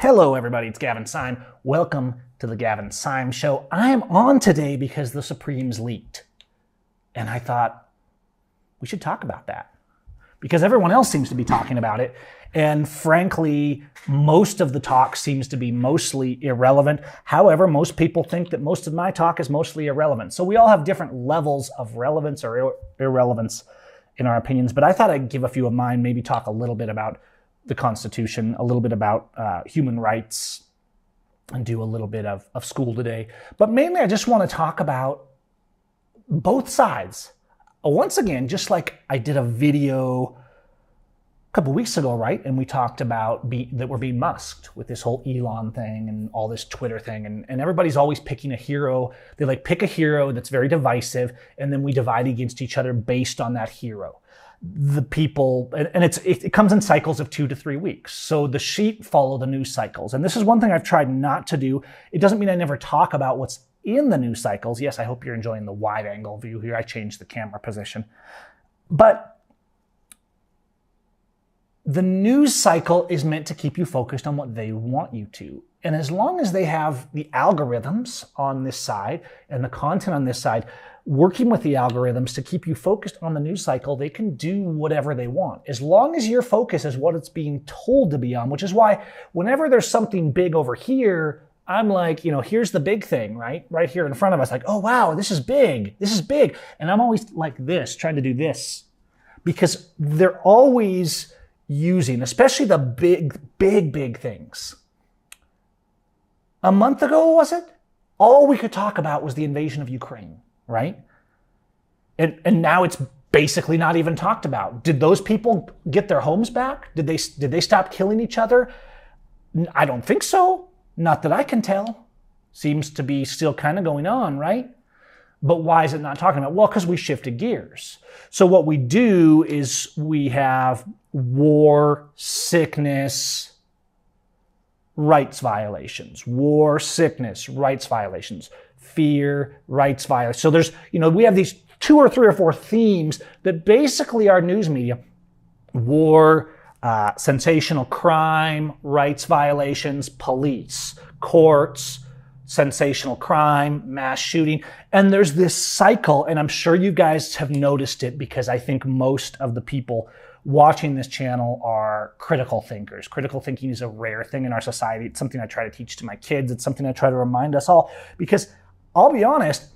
Hello everybody, it's Gavin Syme. Welcome to the Gavin Syme Show. I'm on today because the Supremes leaked. And I thought we should talk about that. Because everyone else seems to be talking about it. And frankly, most of the talk seems to be mostly irrelevant. However, most people think that most of my talk is mostly irrelevant. So we all have different levels of relevance or irrelevance in our opinions. But I thought I'd give a few of mine, maybe talk a little bit about the Constitution, a little bit about human rights, and do a little bit of school today. But mainly I just want to talk about both sides. Once again, just like I did a video a couple weeks ago, right? And we talked about that we're being musked with this whole Elon thing and all this Twitter thing. And everybody's always picking a hero. They pick a hero that's very divisive, and then we divide against each other based on that hero. The people, and it comes in cycles of 2 to 3 weeks. So the sheep follow the news cycles. And this is one thing I've tried not to do. It doesn't mean I never talk about what's in the news cycles. Yes, I hope you're enjoying the wide angle view here. I changed the camera position. But the news cycle is meant to keep you focused on what they want you to. And as long as they have the algorithms on this side and the content on this side, working with the algorithms to keep you focused on the news cycle, they can do whatever they want. As long as your focus is what it's being told to be on, which is why whenever there's something big over here, I'm like, here's the big thing, right? Right here in front of us, like, oh, wow, this is big. This is big. And I'm always like this, trying to do this. Because they're always using, especially the big things. A month ago, was it? All we could talk about was the invasion of Ukraine. Right? And now it's basically not even talked about. Did those people get their homes back? Did they stop killing each other? I don't think so. Not that I can tell. Seems to be still kind of going on, right? But why is it not talking about? Well, because we shifted gears. So what we do is we have war, sickness, rights violations. War, sickness, rights violations. Fear, rights violations. So there's, we have these 2 or 3 or 4 themes that basically are news media. War, sensational crime, rights violations, police, courts, sensational crime, mass shooting. And there's this cycle, and I'm sure you guys have noticed it because I think most of the people watching this channel are critical thinkers. Critical thinking is a rare thing in our society. It's something I try to teach to my kids. It's something I try to remind us all because I'll be honest,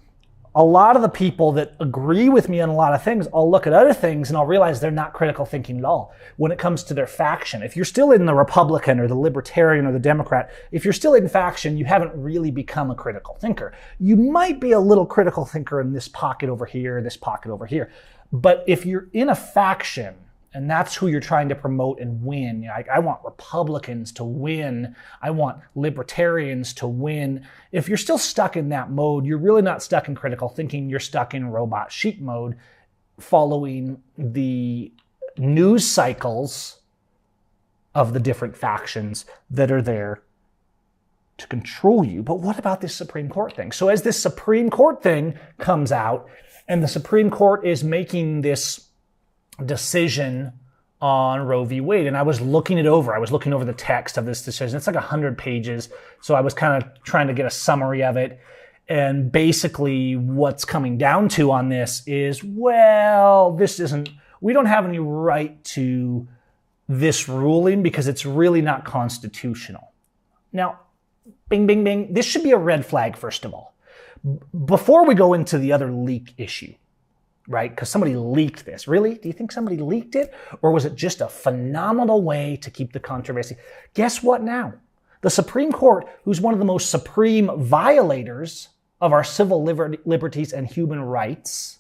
a lot of the people that agree with me on a lot of things, I'll look at other things and I'll realize they're not critical thinking at all when it comes to their faction. If you're still in the Republican or the Libertarian or the Democrat, if you're still in faction, you haven't really become a critical thinker. You might be a little critical thinker in this pocket over here, this pocket over here. But if you're in a faction, and that's who you're trying to promote and win. I want Republicans to win. I want libertarians to win. If you're still stuck in that mode, you're really not stuck in critical thinking. You're stuck in robot sheep mode, following the news cycles of the different factions that are there to control you. But what about this Supreme Court thing? So as this Supreme Court thing comes out, and the Supreme Court is making this decision on Roe v. Wade. And I was looking it over. I was looking over the text of this decision. It's like 100 pages. So I was kind of trying to get a summary of it. And basically what's coming down to on this is, well, we don't have any right to this ruling because it's really not constitutional. Now, bing, bing, bing. This should be a red flag, first of all. Before we go into the other leak issue, right? Because somebody leaked this. Really? Do you think somebody leaked it? Or was it just a phenomenal way to keep the controversy? Guess what now? The Supreme Court, who's one of the most supreme violators of our civil liberties and human rights,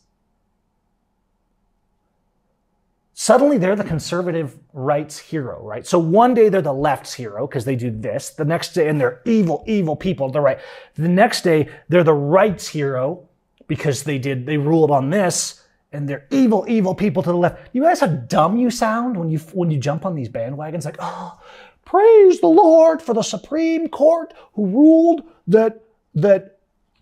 suddenly they're the conservative rights hero, right? So one day they're the left's hero because they do this. The next day, and they're evil, evil people, they're right. The next day, they're the rights hero because they ruled on this, and they're evil, evil people to the left. You guys how dumb you sound when you jump on these bandwagons, like, oh, praise the Lord for the Supreme Court who ruled that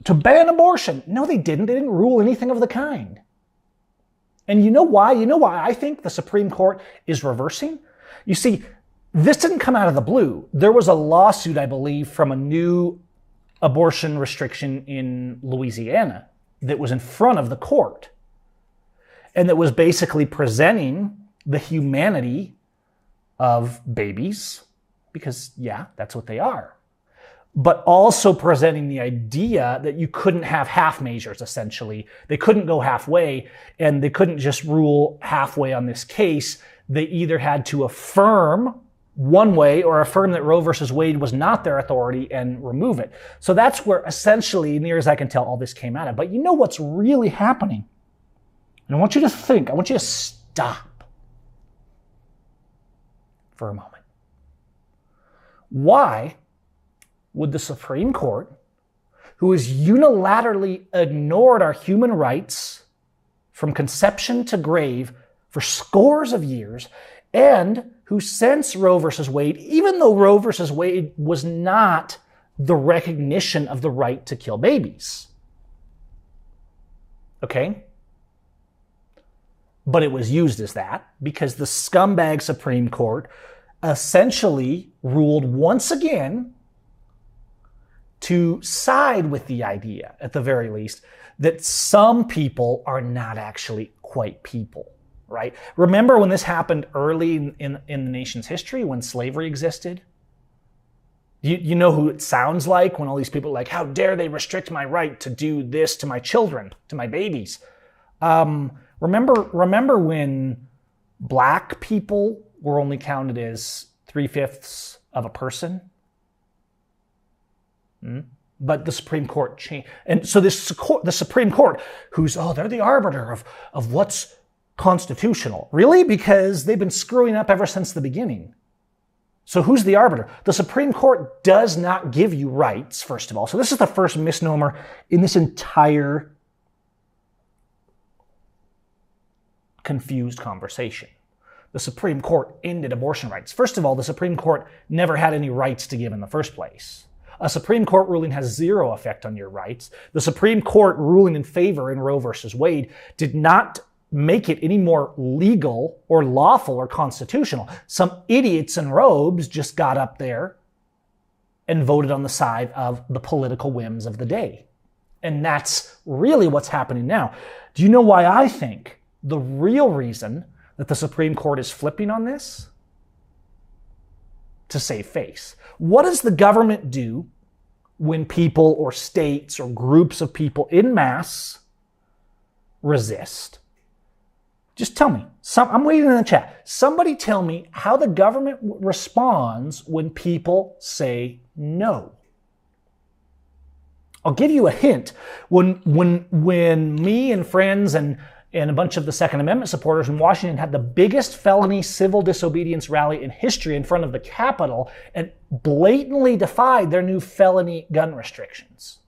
to ban abortion. No, they didn't. They didn't rule anything of the kind. And you know why? You know why I think the Supreme Court is reversing? You see, This didn't come out of the blue. There was a lawsuit, I believe, from a new abortion restriction in Louisiana that was in front of the court, and that was basically presenting the humanity of babies, because, yeah, that's what they are, but also presenting the idea that you couldn't have half measures, essentially. They couldn't go halfway, and they couldn't just rule halfway on this case. They either had to affirm one way or affirm that Roe versus Wade was not their authority and remove it. So that's where, essentially, near as I can tell, all this came out of. But you know what's really happening? And I want you to think, I want you to stop for a moment. Why would the Supreme Court, who has unilaterally ignored our human rights from conception to grave for scores of years, and who since Roe versus Wade, even though Roe versus Wade was not the recognition of the right to kill babies, okay? But it was used as that because the scumbag Supreme Court essentially ruled once again to side with the idea, at the very least, that some people are not actually quite people, right? Remember when this happened early in the nation's history, when slavery existed? You know who it sounds like when all these people are like, how dare they restrict my right to do this to my children, to my babies? Remember when black people were only counted as 3/5 of a person? But the Supreme Court changed. And so the Supreme Court, they're the arbiter of what's constitutional. Really? Because they've been screwing up ever since the beginning. So who's the arbiter? The Supreme Court does not give you rights, first of all. So this is the first misnomer in this entire confused conversation. The Supreme Court ended abortion rights. First of all, the Supreme Court never had any rights to give in the first place. A Supreme Court ruling has zero effect on your rights. The Supreme Court ruling in favor in Roe versus Wade did not make it any more legal or lawful or constitutional. Some idiots in robes just got up there and voted on the side of the political whims of the day. And that's really what's happening now. Do you know why I think the real reason that the Supreme Court is flipping on this? To save face. What does the government do when people or states or groups of people en masse resist? Just tell me. I'm waiting in the chat. Somebody tell me how the government responds when people say no. I'll give you a hint. When me and friends and a bunch of the Second Amendment supporters in Washington had the biggest felony civil disobedience rally in history in front of the Capitol and blatantly defied their new felony gun restrictions,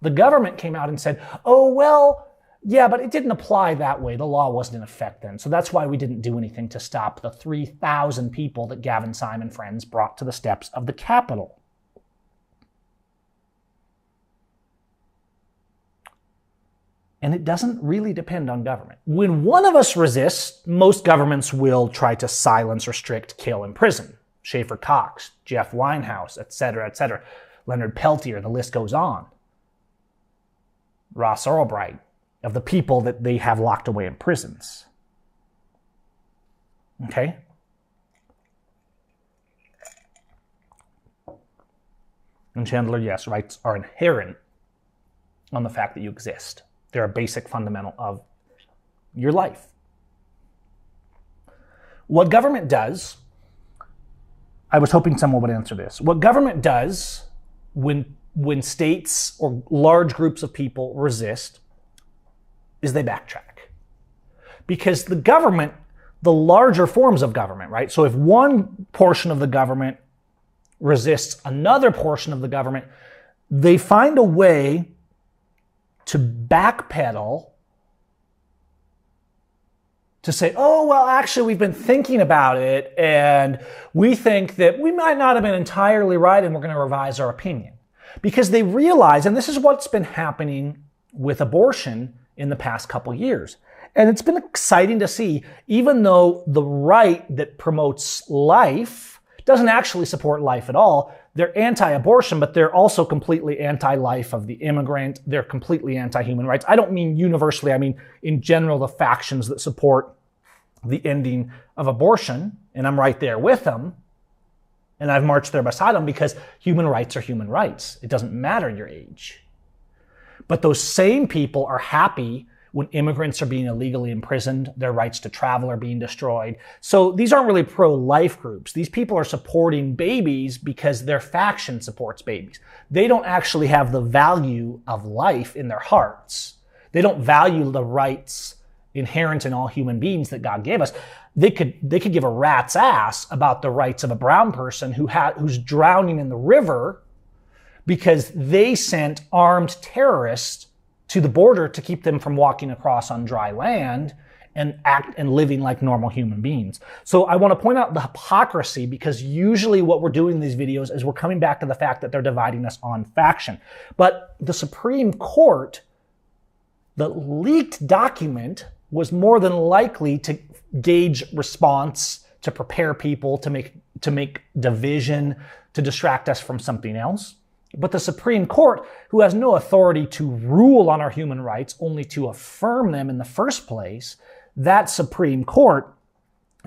the government came out and said, oh, well, yeah, but it didn't apply that way. The law wasn't in effect then. So that's why we didn't do anything to stop the 3,000 people that Gavin Simon and friends brought to the steps of the Capitol. And it doesn't really depend on government. When one of us resists, most governments will try to silence, restrict, kill, imprison. Schaefer Cox, Jeff Winehouse, etc., Leonard Peltier, the list goes on. Ross Ulbricht, of the people that they have locked away in prisons. Okay? And Chandler, yes, rights are inherent on the fact that you exist. They're a basic fundamental of your life. What government does, I was hoping someone would answer this. What government does when states or large groups of people resist is they backtrack. Because the government, the larger forms of government, right? So if one portion of the government resists another portion of the government, they find a way to backpedal to say, oh, well, actually, we've been thinking about it, and we think that we might not have been entirely right, and we're going to revise our opinion. Because they realize, and this is what's been happening with abortion in the past couple years. And it's been exciting to see, even though the right that promotes life doesn't actually support life at all. They're anti-abortion, but they're also completely anti-life of the immigrant. They're completely anti-human rights. I don't mean universally. I mean, in general, the factions that support the ending of abortion, and I'm right there with them. And I've marched there beside them because human rights are human rights. It doesn't matter your age. But those same people are happy when immigrants are being illegally imprisoned, their rights to travel are being destroyed. So these aren't really pro-life groups. These people are supporting babies because their faction supports babies. They don't actually have the value of life in their hearts. They don't value the rights inherent in all human beings that God gave us. They could give a rat's ass about the rights of a brown person who's drowning in the river because they sent armed terrorists to the border to keep them from walking across on dry land and living like normal human beings. So I want to point out the hypocrisy, because usually what we're doing in these videos is we're coming back to the fact that they're dividing us on faction. But the Supreme Court, the leaked document, was more than likely to gauge response, to prepare people, to make division, to distract us from something else. But the Supreme Court, who has no authority to rule on our human rights, only to affirm them in the first place, that Supreme Court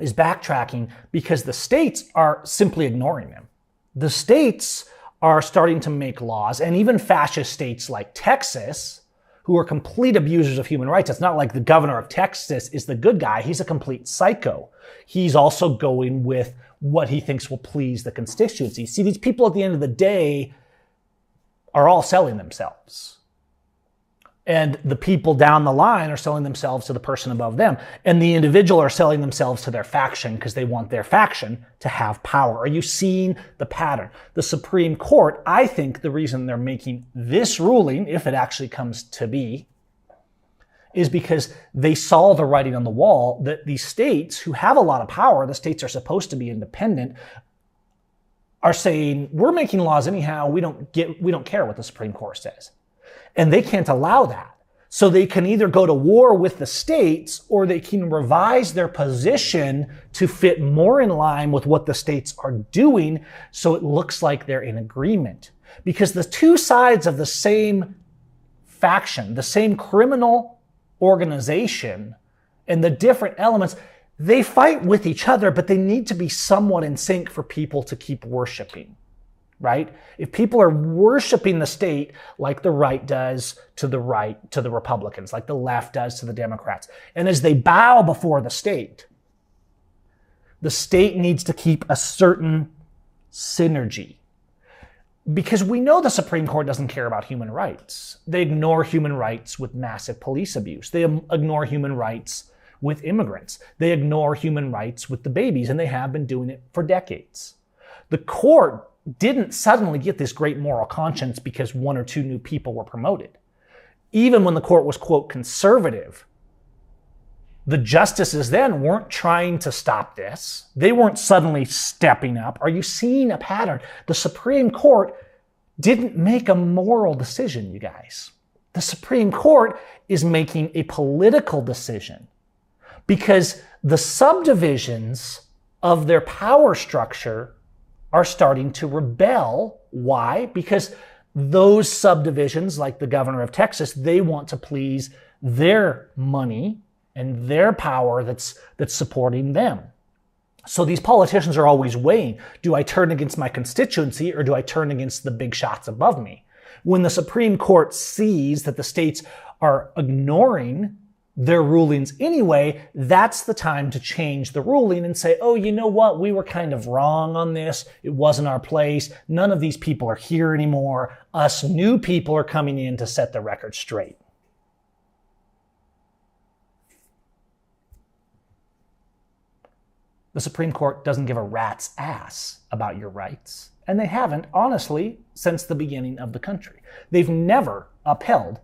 is backtracking because the states are simply ignoring them. The states are starting to make laws, and even fascist states like Texas, who are complete abusers of human rights. It's not like the governor of Texas is the good guy. He's a complete psycho. He's also going with what he thinks will please the constituency. See, these people at the end of the day are all selling themselves. And the people down the line are selling themselves to the person above them. And the individual are selling themselves to their faction because they want their faction to have power. Are you seeing the pattern? The Supreme Court, I think the reason they're making this ruling, if it actually comes to be, is because they saw the writing on the wall that these states who have a lot of power, the states are supposed to be independent, are saying, we're making laws anyhow, we don't care what the Supreme Court says. And they can't allow that. So they can either go to war with the states, or they can revise their position to fit more in line with what the states are doing, so it looks like they're in agreement. Because the two sides of the same faction, the same criminal organization, and the different elements, they fight with each other, but they need to be somewhat in sync for people to keep worshiping, right? If people are worshiping the state like the right does to the Republicans, like the left does to the Democrats, and as they bow before the state needs to keep a certain synergy. Because we know the Supreme Court doesn't care about human rights. They ignore human rights with massive police abuse. They ignore human rights with immigrants. They ignore human rights with the babies, and they have been doing it for decades. The court didn't suddenly get this great moral conscience because one or two new people were promoted. Even when the court was, quote, conservative, the justices then weren't trying to stop this. They weren't suddenly stepping up. Are you seeing a pattern? The Supreme Court didn't make a moral decision, you guys. The Supreme Court is making a political decision, because the subdivisions of their power structure are starting to rebel. Why? Because those subdivisions, like the governor of Texas, they want to please their money and their power that's supporting them. So these politicians are always weighing, do I turn against my constituency or do I turn against the big shots above me? When the Supreme Court sees that the states are ignoring their rulings anyway, that's the time to change the ruling and say, oh, you know what? We were kind of wrong on this. It wasn't our place. None of these people are here anymore. Us new people are coming in to set the record straight. The Supreme Court doesn't give a rat's ass about your rights. And they haven't, honestly, since the beginning of the country. They've never upheld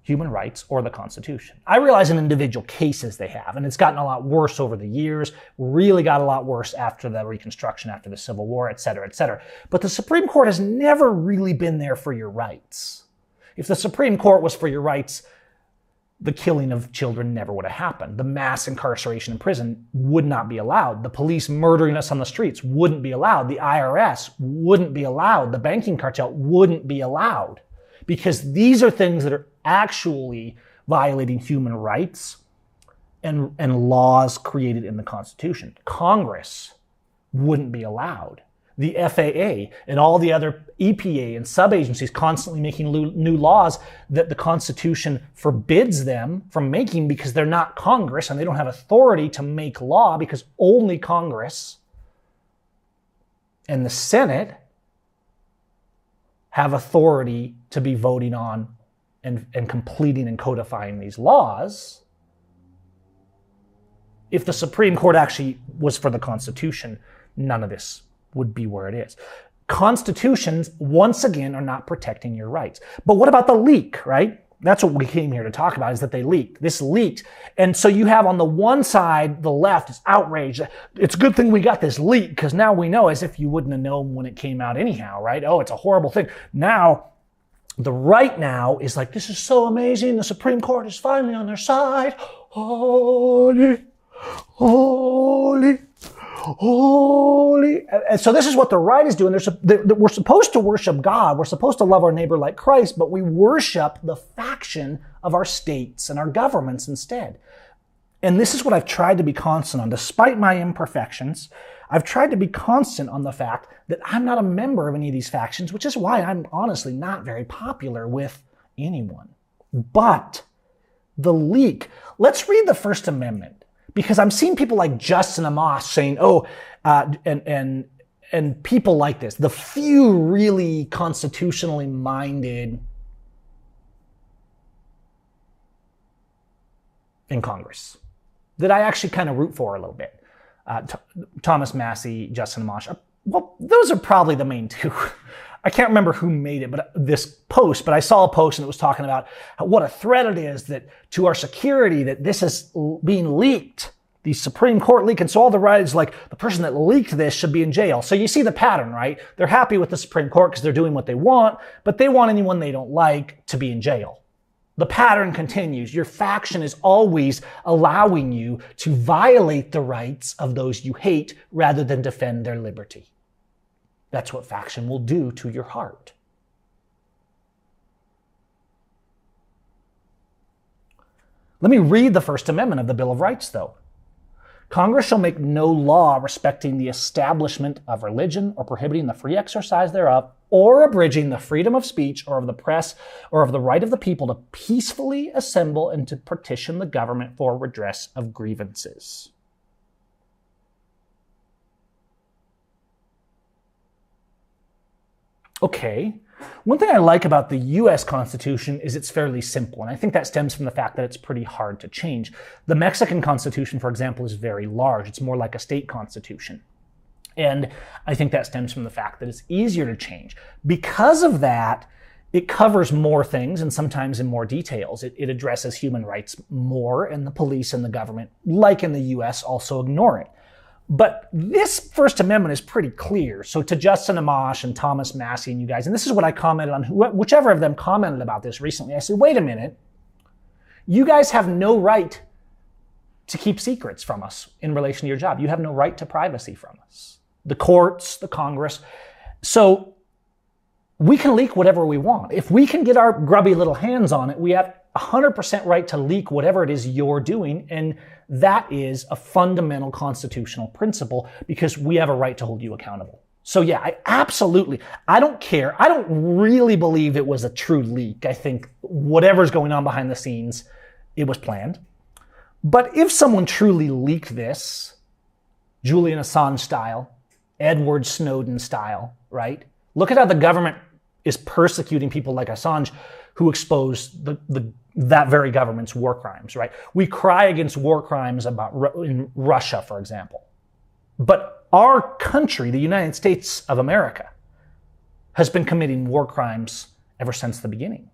human rights or the Constitution. I realize in individual cases they have, and it's gotten a lot worse over the years, really got a lot worse after the Reconstruction, after the Civil War, et cetera, et cetera. But the Supreme Court has never really been there for your rights. If the Supreme Court was for your rights, the killing of children never would have happened. The mass incarceration in prison would not be allowed. The police murdering us on the streets wouldn't be allowed. The IRS wouldn't be allowed. The banking cartel wouldn't be allowed. Because these are things that are actually violating human rights and laws created in the Constitution. Congress wouldn't be allowed. The FAA and all the other EPA and sub-agencies constantly making new laws that the Constitution forbids them from making because they're not Congress and they don't have authority to make law because only Congress and the Senate have authority to be voting on and completing and codifying these laws. If the Supreme Court actually was for the Constitution, none of this would be where it is. Constitutions, once again, are not protecting your rights. But what about the leak, right? That's what we came here to talk about, is that they leaked. This leaked. And so you have on the one side, the left is outraged. It's a good thing we got this leak because now we know, as if you wouldn't have known when it came out anyhow, right? Oh, it's a horrible thing. Now, the right now is like, this is so amazing. The Supreme Court is finally on their side. Holy, holy, holy. And so this is what the right is doing. We're supposed to worship God. We're supposed to love our neighbor like Christ, but we worship the faction of our states and our governments instead. And this is what I've tried to be constant on. Despite my imperfections, I've tried to be constant on the fact that I'm not a member of any of these factions, which is why I'm honestly not very popular with anyone. But the leak, let's read the First Amendment. Because I'm seeing people like Justin Amash saying, and people like this, the few really constitutionally minded in Congress that I actually kind of root for a little bit. Thomas Massie, Justin Amash. Well, those are probably the main two. I can't remember who made it, but I saw a post and it was talking about what a threat it is that to our security that this is being leaked, the Supreme Court leak. And so all the right is like, the person that leaked this should be in jail. So you see the pattern, right? They're happy with the Supreme Court because they're doing what they want, but they want anyone they don't like to be in jail. The pattern continues. Your faction is always allowing you to violate the rights of those you hate rather than defend their liberty. That's what faction will do to your heart. Let me read the First Amendment of the Bill of Rights, though. Congress shall make no law respecting the establishment of religion or prohibiting the free exercise thereof or abridging the freedom of speech or of the press or of the right of the people to peacefully assemble and to petition the government for redress of grievances. Okay. One thing I like about the U.S. Constitution is it's fairly simple, and I think that stems from the fact that it's pretty hard to change. The Mexican Constitution, for example, is very large. It's more like a state constitution. And I think that stems from the fact that it's easier to change. Because of that, it covers more things and sometimes in more details. It addresses human rights more, and the police and the government, like in the U.S., also ignore it. But this First Amendment is pretty clear. So to Justin Amash and Thomas Massie and you guys, and this is what I commented on, whichever of them commented about this recently, I said, wait a minute, you guys have no right to keep secrets from us in relation to your job. You have no right to privacy from us. The courts, the Congress. So we can leak whatever we want. If we can get our grubby little hands on it, we have 100% right to leak whatever it is you're doing, and that is a fundamental constitutional principle because we have a right to hold you accountable. So yeah, I don't care. I don't really believe it was a true leak. I think whatever's going on behind the scenes, it was planned. But if someone truly leaked this, Julian Assange style, Edward Snowden style, right? Look at how the government is persecuting people like Assange who expose that very government's war crimes, right? We cry against war crimes in Russia, for example. But our country, the United States of America, has been committing war crimes ever since the beginning.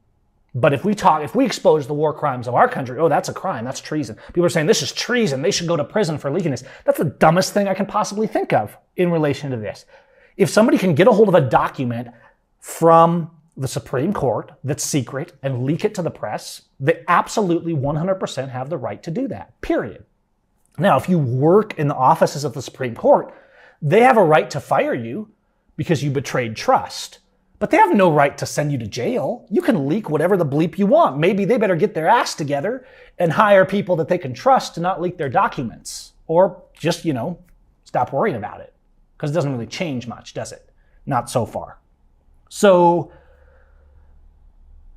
But if we expose the war crimes of our country, oh, that's a crime, that's treason. People are saying this is treason, they should go to prison for leaking this. That's the dumbest thing I can possibly think of in relation to this. If somebody can get a hold of a document from the Supreme Court that's secret and leak it to the press, they absolutely 100% have the right to do that, period. Now, if you work in the offices of the Supreme Court, they have a right to fire you because you betrayed trust. But they have no right to send you to jail. You can leak whatever the bleep you want. Maybe they better get their ass together and hire people that they can trust to not leak their documents. Or just, stop worrying about it. Because it doesn't really change much, does it? Not so far. So,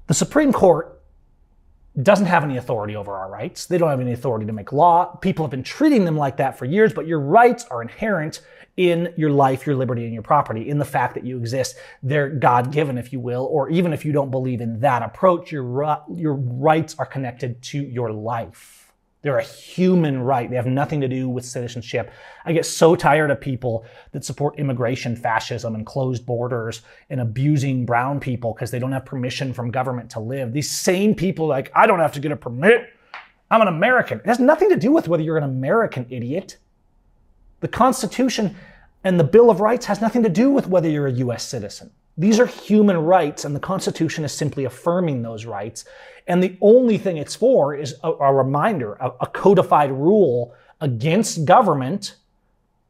the Supreme Court doesn't have any authority over our rights. They don't have any authority to make law. People have been treating them like that for years, but your rights are inherent in your life, your liberty, and your property, in the fact that you exist. They're God-given, if you will, or even if you don't believe in that approach, your rights are connected to your life. They're a human right. They have nothing to do with citizenship. I get so tired of people that support immigration fascism and closed borders and abusing brown people because they don't have permission from government to live. These same people like, I don't have to get a permit. I'm an American. It has nothing to do with whether you're an American, idiot. The Constitution and the Bill of Rights has nothing to do with whether you're a U.S. citizen. These are human rights, and the Constitution is simply affirming those rights. And the only thing it's for is a reminder, a codified rule against government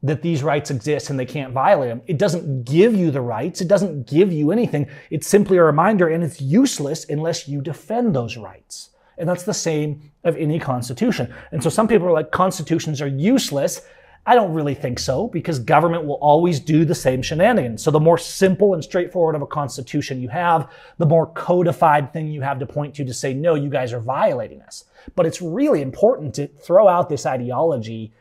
that these rights exist and they can't violate them. It doesn't give you the rights. It doesn't give you anything. It's simply a reminder, and it's useless unless you defend those rights. And that's the same of any constitution. And so some people are like, constitutions are useless. I don't really think so, because government will always do the same shenanigans. So the more simple and straightforward of a constitution you have, the more codified thing you have to point to say, no, you guys are violating us. But it's really important to throw out this ideology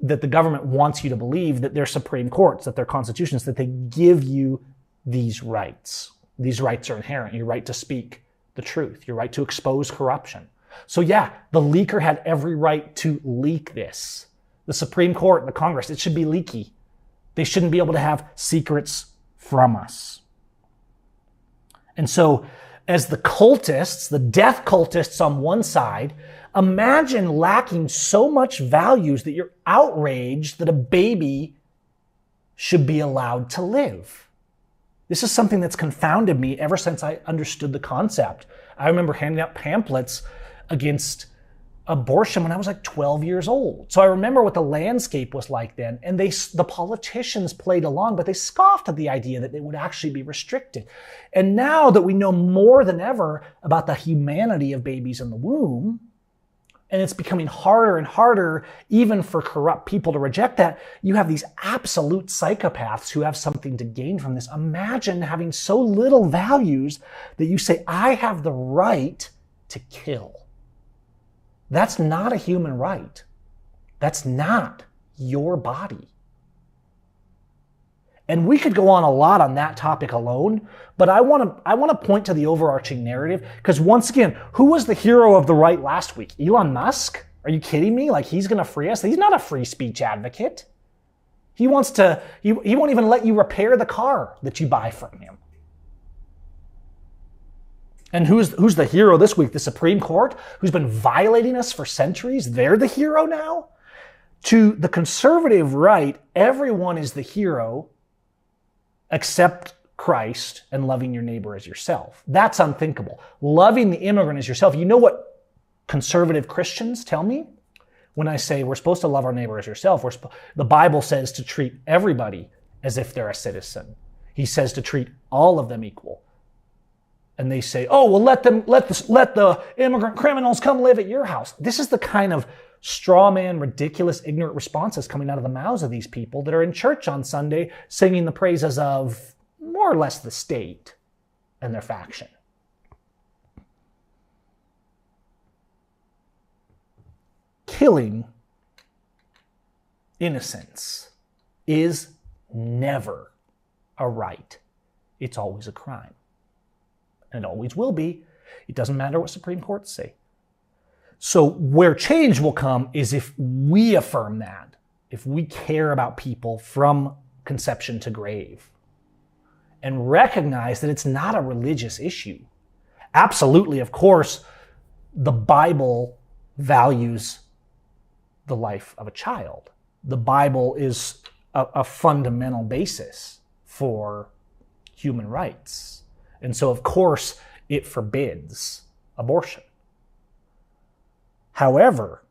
that the government wants you to believe that they're Supreme Courts, that they're constitutions, that they give you these rights. These rights are inherent. Your right to speak the truth, your right to expose corruption. So yeah, the leaker had every right to leak this. The Supreme Court, the Congress, it should be leaky. They shouldn't be able to have secrets from us. And so, as the cultists, the death cultists on one side, imagine lacking so much values that you're outraged that a baby should be allowed to live. This is something that's confounded me ever since I understood the concept. I remember handing out pamphlets against abortion when I was like 12 years old. So I remember what the landscape was like then. And the politicians played along, but they scoffed at the idea that it would actually be restricted. And now that we know more than ever about the humanity of babies in the womb, and it's becoming harder and harder even for corrupt people to reject that, you have these absolute psychopaths who have something to gain from this. Imagine having so little values that you say, I have the right to kill. That's not a human right. That's not your body. And we could go on a lot on that topic alone, but I want to point to the overarching narrative, because once again, who was the hero of the right last week? Elon Musk? Are you kidding me? Like, he's going to free us? He's not a free speech advocate. He won't even let you repair the car that you buy from him. And who's the hero this week? The Supreme Court, who's been violating us for centuries? They're the hero now? To the conservative right, everyone is the hero except Christ and loving your neighbor as yourself. That's unthinkable. Loving the immigrant as yourself. You know what conservative Christians tell me? When I say we're supposed to love our neighbor as yourself, the Bible says to treat everybody as if they're a citizen. He says to treat all of them equal. And they say, oh, well, let the immigrant criminals come live at your house. This is the kind of straw man, ridiculous, ignorant responses coming out of the mouths of these people that are in church on Sunday singing the praises of more or less the state and their faction. Killing innocents is never a right. It's always a crime. And it always will be. It doesn't matter what Supreme Courts say. So where change will come is if we affirm that, if we care about people from conception to grave, and recognize that it's not a religious issue. Absolutely, of course, the Bible values the life of a child. The Bible is a fundamental basis for human rights. And so, of course, it forbids abortion. However,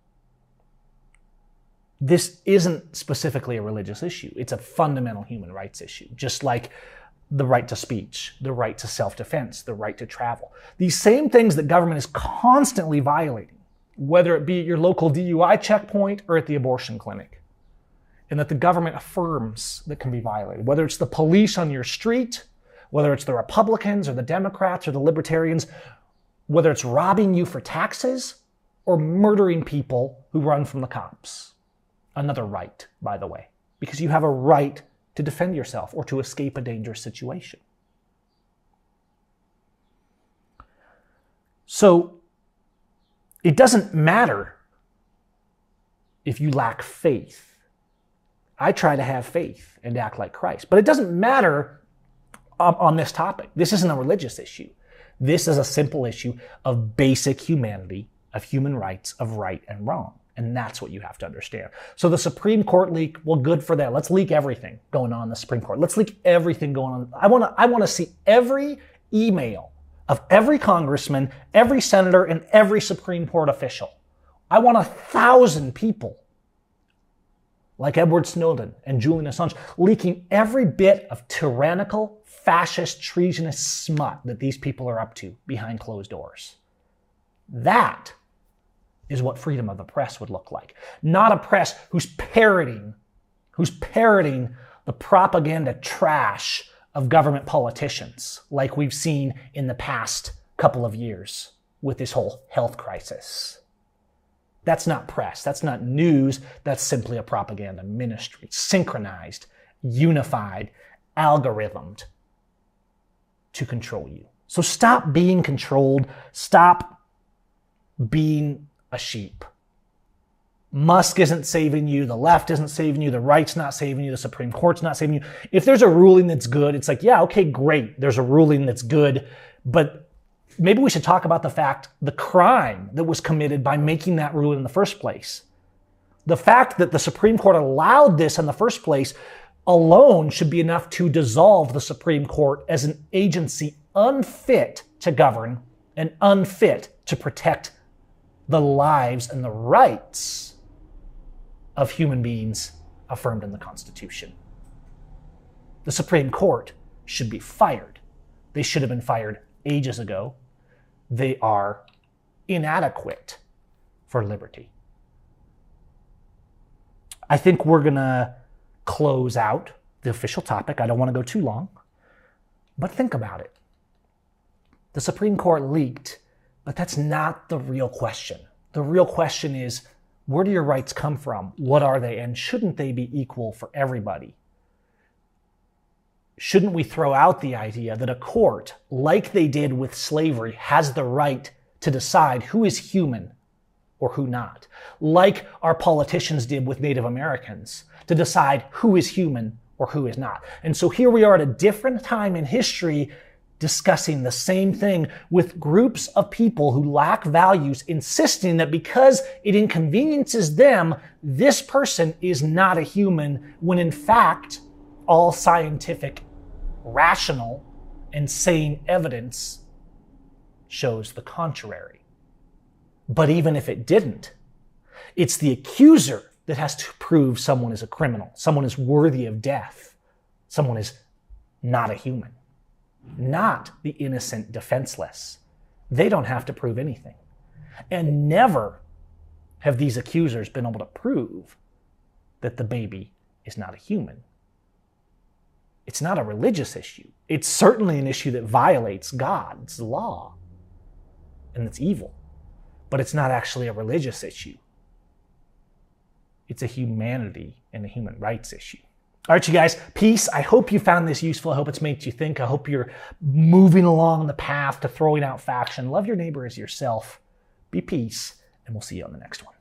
this isn't specifically a religious issue. It's a fundamental human rights issue, just like the right to speech, the right to self-defense, the right to travel. These same things that government is constantly violating, whether it be at your local DUI checkpoint or at the abortion clinic, and that the government affirms that can be violated, whether it's the police on your street, whether it's the Republicans or the Democrats or the Libertarians, whether it's robbing you for taxes or murdering people who run from the cops. Another right, by the way, because you have a right to defend yourself or to escape a dangerous situation. So it doesn't matter if you lack faith. I try to have faith and act like Christ, but it doesn't matter on this topic. This isn't a religious issue. This is a simple issue of basic humanity, of human rights, of right and wrong. And that's what you have to understand. So the Supreme Court leak, well, good for that. Let's leak everything going on in the Supreme Court. Let's leak everything going on. I want to see every email of every congressman, every senator, and every Supreme Court official. I want 1,000 people like Edward Snowden and Julian Assange leaking every bit of tyrannical, fascist, treasonous smut that these people are up to behind closed doors. That is what freedom of the press would look like. Not a press who's parroting the propaganda trash of government politicians like we've seen in the past couple of years with this whole health crisis. That's not press. That's not news. That's simply a propaganda ministry, synchronized, unified, algorithmed to control you. So stop being controlled. Stop being a sheep. Musk isn't saving you. The left isn't saving you. The right's not saving you. The Supreme Court's not saving you. If there's a ruling that's good, it's like, yeah, okay, great. There's a ruling that's good. But maybe we should talk about the crime that was committed by making that ruling in the first place. The fact that the Supreme Court allowed this in the first place alone should be enough to dissolve the Supreme Court as an agency unfit to govern and unfit to protect the lives and the rights of human beings affirmed in the Constitution. The Supreme Court should be fired. They should have been fired ages ago. They are inadequate for liberty. I think we're going to close out the official topic. I don't want to go too long, but think about it. The Supreme Court leaked, but that's not the real question. The real question is, where do your rights come from? What are they? And shouldn't they be equal for everybody? Shouldn't we throw out the idea that a court, like they did with slavery, has the right to decide who is human or who not? Like our politicians did with Native Americans, to decide who is human or who is not. And so here we are at a different time in history discussing the same thing with groups of people who lack values, insisting that because it inconveniences them, this person is not a human, when in fact, all scientific, rational, and sane evidence shows the contrary. But even if it didn't, it's the accuser that has to prove someone is a criminal, someone is worthy of death, someone is not a human. Not the innocent defenseless. They don't have to prove anything. And never have these accusers been able to prove that the baby is not a human. It's not a religious issue. It's certainly an issue that violates God's law, and it's evil. But it's not actually a religious issue. It's a humanity and a human rights issue. All right, you guys, peace. I hope you found this useful. I hope it's made you think. I hope you're moving along the path to throwing out faction. Love your neighbor as yourself. Be peace, and we'll see you on the next one.